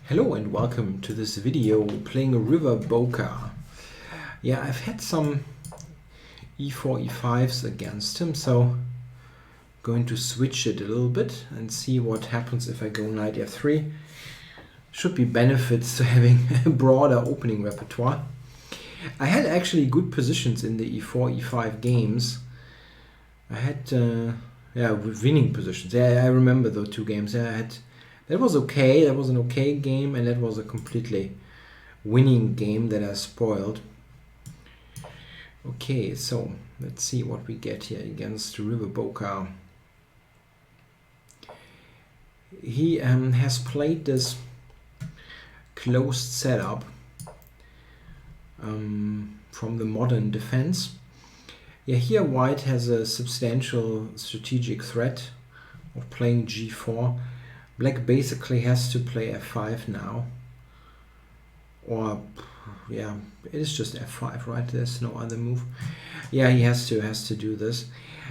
Hello and welcome to this video playing Riverboca. Yeah, I've had some e4, e5s against him, so going to switch it a little bit and see what happens if I go knight f3. Should be benefits to having a broader opening repertoire. I had actually good positions in the e4, e5 games. I had winning positions. Yeah, I remember those two games. Yeah, that was okay. That was an okay game, and that was a completely winning game that I spoiled. Okay, so let's see what we get here against Riverboca. He has played this closed setup from the modern defense. Yeah, here white has a substantial strategic threat of playing g4. Black basically has to play f5 now. Or, yeah, it is just f5, right? There's no other move. Yeah, he has to do this.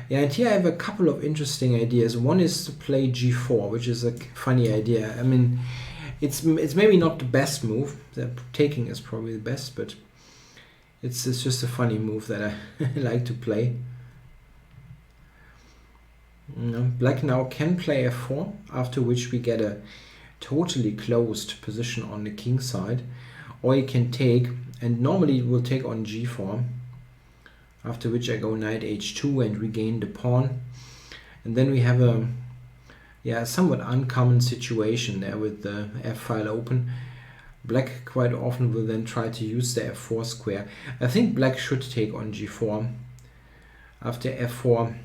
Yeah, and here I have a couple of interesting ideas. One is to play g4, which is a funny idea. I mean, it's maybe not the best move. The taking is probably the best, but it's just a funny move that I like to play. Black now can play f4, after which we get a totally closed position on the king side. Or he can take, and normally it will take on g4, after which I go knight h2 and regain the pawn. And then we have a somewhat uncommon situation there with the f file open. Black quite often will then try to use the f4 square. I think black should take on g4. After f4,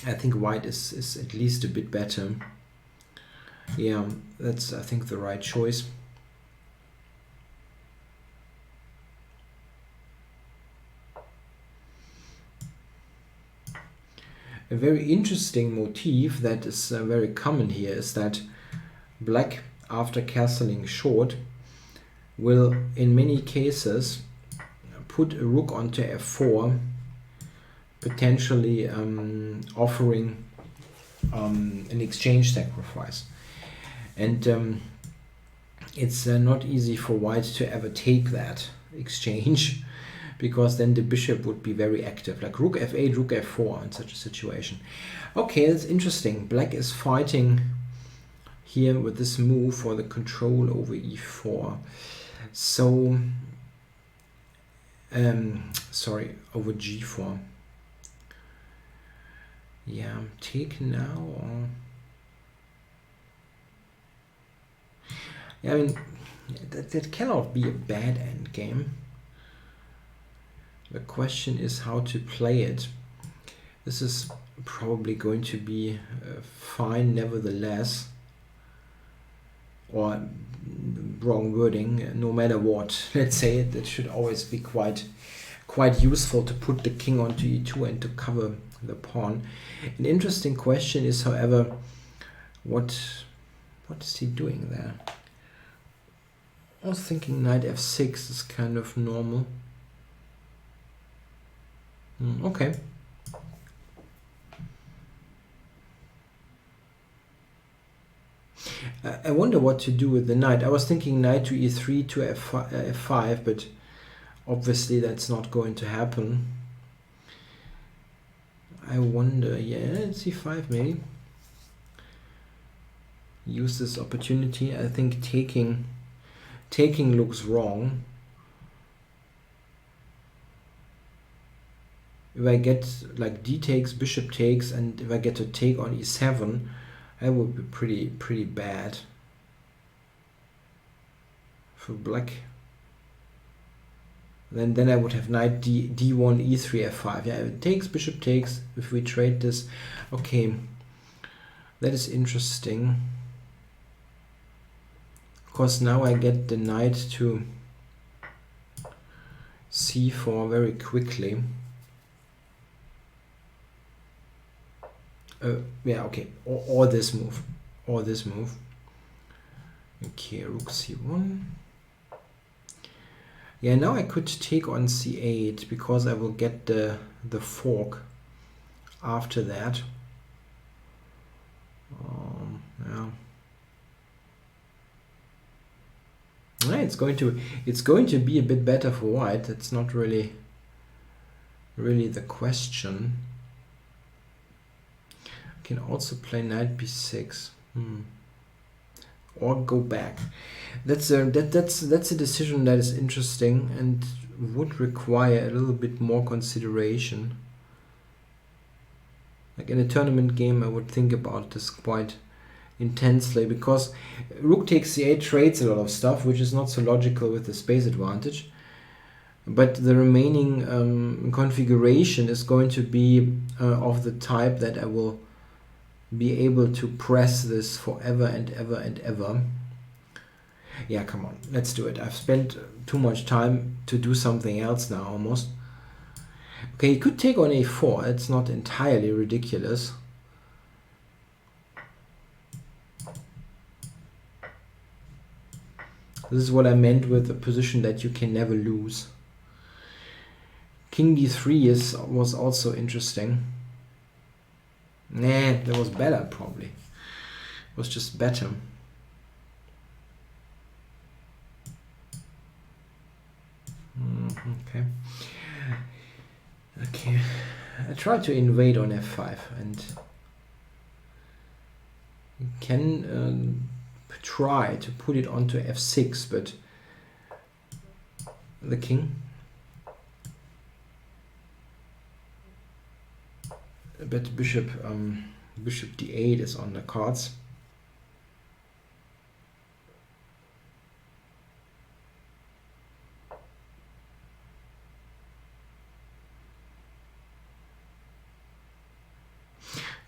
I think white is at least a bit better. Yeah, that's, I think, the right choice. A very interesting motif that is very common here is that black, after castling short, will in many cases put a rook onto f4, potentially offering an exchange sacrifice. And it's not easy for white to ever take that exchange, because then the bishop would be very active, like rook f8, rook f4 in such a situation. Okay, that's interesting. Black is fighting here with this move for the control over e4. So, over g4. Yeah, take now, or... Yeah, I mean, that cannot be a bad endgame. The question is how to play it. This is probably going to be fine nevertheless. Or wrong wording, no matter what. Let's say it, that should always be quite useful to put the king onto e2 and to cover the pawn. An interesting question is, however, what is he doing there? I was thinking knight f6 is kind of normal. Okay. I wonder what to do with the knight. I was thinking knight to e3 to f5, but obviously that's not going to happen. I wonder, yeah, c5 maybe. Use this opportunity. I think taking looks wrong. If I get like d takes, bishop takes, and if I get to take on e7, that would be pretty bad for black. Then I would have knight d1, e3, f5. Yeah, it takes, bishop takes. If we trade this, okay, that is interesting. Of course, now I get the knight to c4 very quickly. Yeah, okay, or this move, Okay, rook c1. Yeah, now I could take on c8 because I will get the fork after that. Yeah. it's going to be a bit better for white. That's not really the question. I can also play knight b6. Or go back. That's a decision that is interesting and would require a little bit more consideration. Like in a tournament game, I would think about this quite intensely, because rook takes c8 trades a lot of stuff, which is not so logical with the space advantage. But the remaining configuration is going to be of the type that I will be able to press this forever and ever and ever. Yeah, come on, let's do it. I've spent too much time to do something else now, almost. Okay, he could take on a4. It's not entirely ridiculous. This is what I meant with a position that you can never lose. King d3 was also interesting. Nah, that was better probably. It was just better. Okay. Okay. I tried to invade on f5 and can try to put it onto f6, but the king. But bishop d8 is on the cards.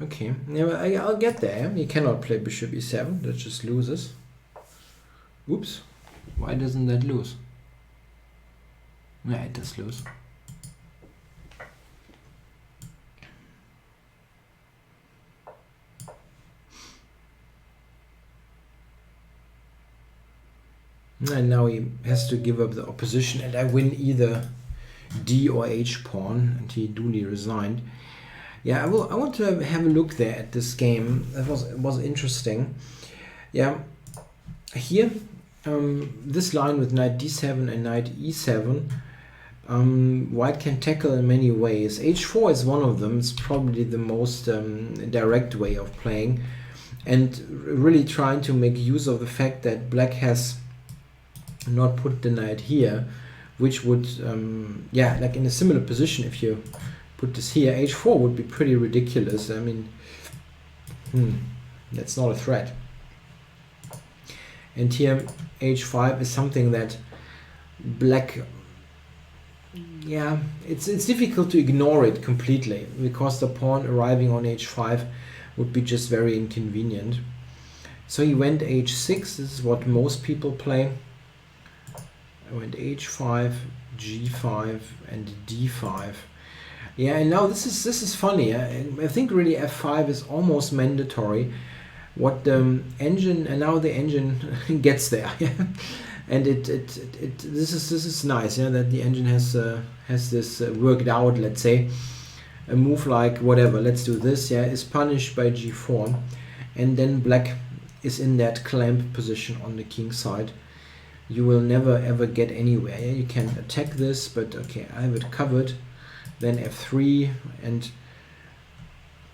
Okay, yeah, I'll get there. You cannot play bishop e7, that just loses. Oops, why doesn't that lose? Yeah, it does lose. And now he has to give up the opposition, and I win either d or h pawn, and he duly resigned. Yeah, I want to have a look there at this game. That was interesting. Yeah, here this line with knight d7 and knight e7, white can tackle in many ways. h4 is one of them. It's probably the most direct way of playing, and really trying to make use of the fact that black has not put the knight here, which would yeah, like in a similar position, if you put this here, h4 would be pretty ridiculous. I mean, that's not a threat. And here h5 is something that black, yeah, it's difficult to ignore it completely, because the pawn arriving on h5 would be just very inconvenient. So he went h6. This is what most people play. I went h5, g5 and d5. Yeah, and now this is funny. I think really f5 is almost mandatory. What the engine, and now the engine gets there. And this is nice. Yeah, that the engine has this worked out. Let's say a move like whatever. Let's do this. Yeah, is punished by g4, and then black is in that clamp position on the king side. You will never ever get anywhere. Yeah? You can attack this, but okay, I have it covered. Then f3, and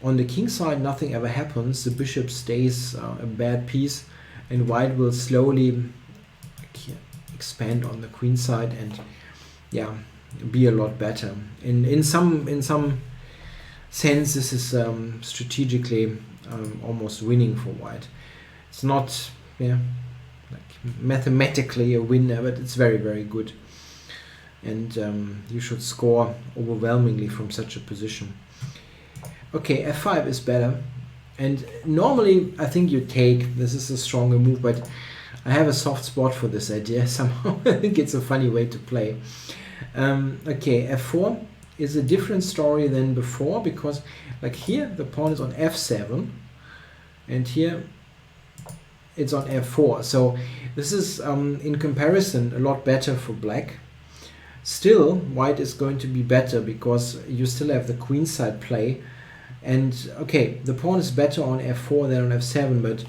on the king side nothing ever happens. The bishop stays a bad piece, and white will slowly expand on the queen side and yeah, be a lot better. In some sense, this is strategically almost winning for white. It's not, yeah, like mathematically a winner, but it's very, very good. And you should score overwhelmingly from such a position. Okay, f5 is better. And normally I think you take, this is a stronger move, but I have a soft spot for this idea somehow. I think it's a funny way to play. Okay, f4 is a different story than before, because like here the pawn is on f7 and here it's on f4. So this is in comparison a lot better for black. Still, white is going to be better because you still have the queen side play. And okay, the pawn is better on f4 than on f7, but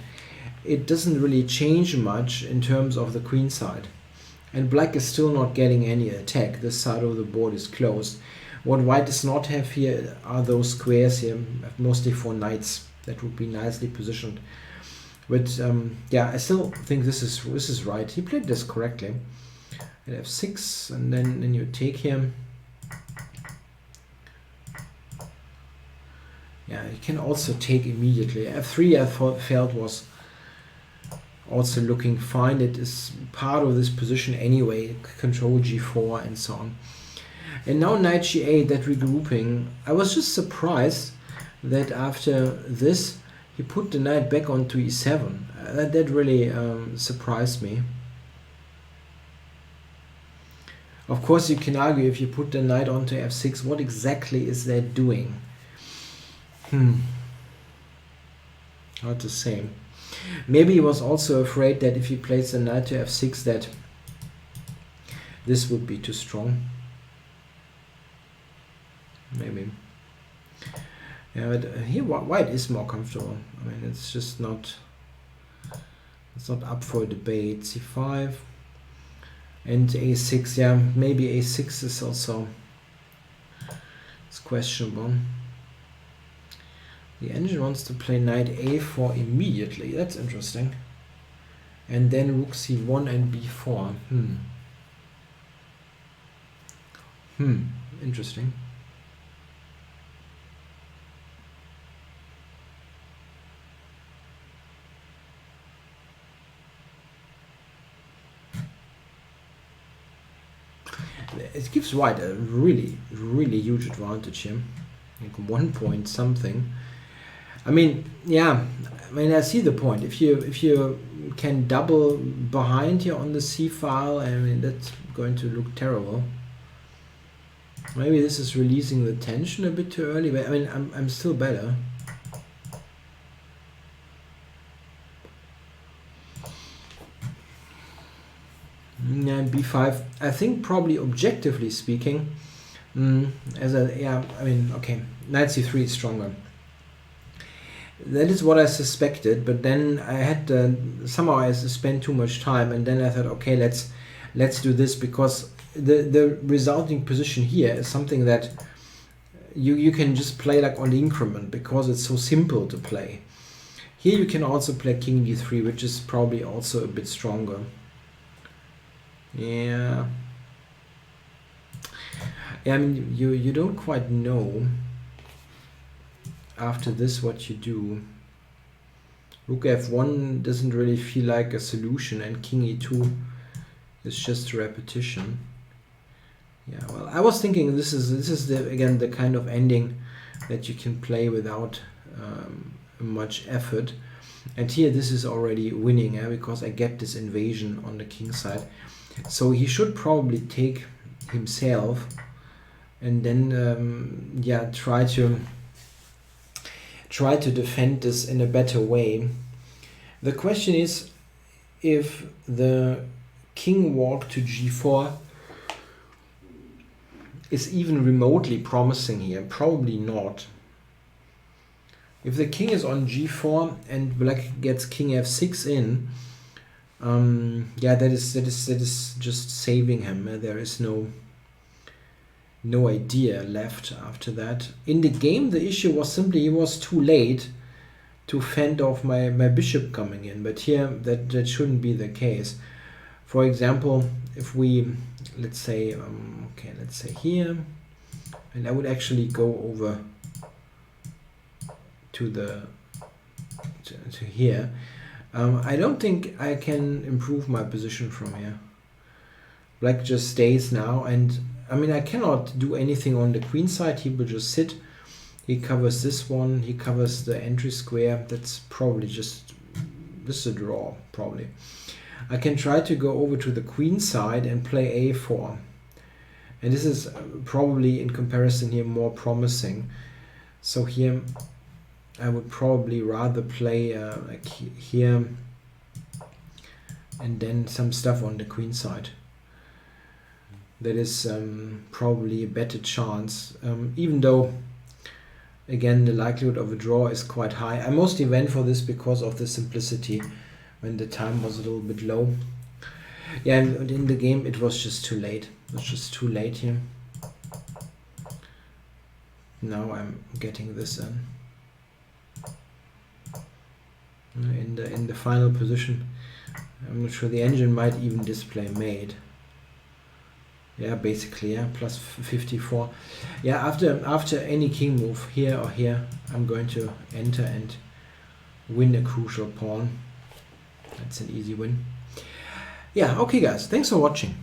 it doesn't really change much in terms of the queen side. And black is still not getting any attack. This side of the board is closed. What white does not have here are those squares here, mostly for knights. That would be nicely positioned. But yeah, I still think this is right. He played this correctly. At f6, and then you take him. Yeah, you can also take immediately. f3 I felt was also looking fine. It is part of this position anyway. Control g4 and so on. And now knight g8, that regrouping. I was just surprised that after this he put the knight back onto e7. That really surprised me. Of course you can argue, if you put the knight onto f6, what exactly is that doing? Hard to say. Maybe he was also afraid that if he plays the knight to f6 that this would be too strong. Maybe. Yeah, but here white is more comfortable. I mean, it's just not, it's not up for debate. c5 and a6. Yeah, maybe a6 is also, it's questionable. The engine wants to play knight a4 immediately. That's interesting. And then rook c1 and b4. Interesting. It gives white a really huge advantage here. Like 1 point something. I mean, yeah, I mean, I see the point. If you can double behind here on the c file, I mean, that's going to look terrible. Maybe this is releasing the tension a bit too early, but I mean, I'm still better. Yeah, b5. I think probably objectively speaking, yeah, I mean, okay, knight c3 is stronger. That is what I suspected, but then I had somehow I spent too much time, and then I thought, okay, let's do this, because the resulting position here is something that you can just play like on the increment, because it's so simple to play. Here you can also play king d3, which is probably also a bit stronger. Yeah. I mean, you don't quite know after this what you do. Rook f1 doesn't really feel like a solution, and king e2 is just a repetition. Yeah, well, I was thinking this is again the kind of ending that you can play without much effort. And here this is already winning, because I get this invasion on the king side. So he should probably take himself and then yeah, try to defend this in a better way. The question is, if the king walk to g4 is even remotely promising here. Probably not. If the king is on g4 and black gets king f6 in, yeah, that is just saving him. There is no idea left after that. In the game, the issue was simply he was too late to fend off my bishop coming in. But here, that shouldn't be the case. For example, if we, let's say, okay, let's say here, and I would actually go over to here. I don't think I can improve my position from here. Black just stays now, and I mean, I cannot do anything on the queen side. He will just sit. He covers this one. He covers the entry square. That's probably just a draw, probably. I can try to go over to the queen side and play a4. And this is probably, in comparison here, more promising. So here, I would probably rather play like here and then some stuff on the queen side. That is probably a better chance, even though, again, the likelihood of a draw is quite high. I mostly went for this because of the simplicity when the time was a little bit low. Yeah, and in the game it was just too late. It was just too late here. Now I'm getting this in. In the final position. I'm not sure, the engine might even display mate. Yeah, basically, yeah, plus 54. Yeah, after any king move here or here, I'm going to enter and win a crucial pawn. That's an easy win. Yeah, okay guys, thanks for watching.